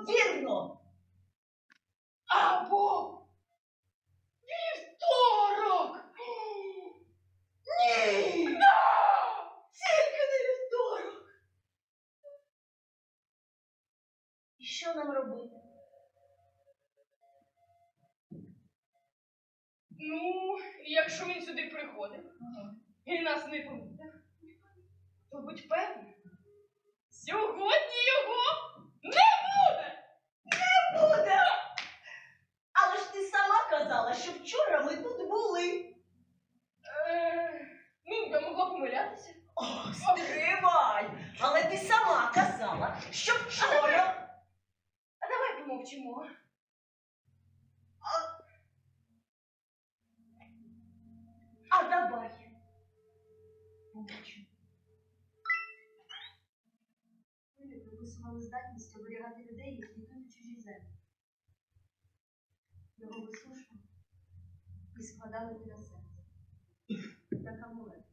неймовірно. Або вівторок. Ні! Тільки не вівторок. І що нам робити? Ну, якщо він сюди приходив і нас не помітив, то будь певний, сьогодні його не буде! Не буде! Але ж ти сама казала, що вчора ми тут були. Ну, я могла помилятися. О, стривай! Але ти сама казала, що вчора... А давай помовчимо. А давай. Мовчу. Люди приписували здатність оберігати людей, які йдуть у чужі землі. Його висушували і складали біля серця. Як амулет.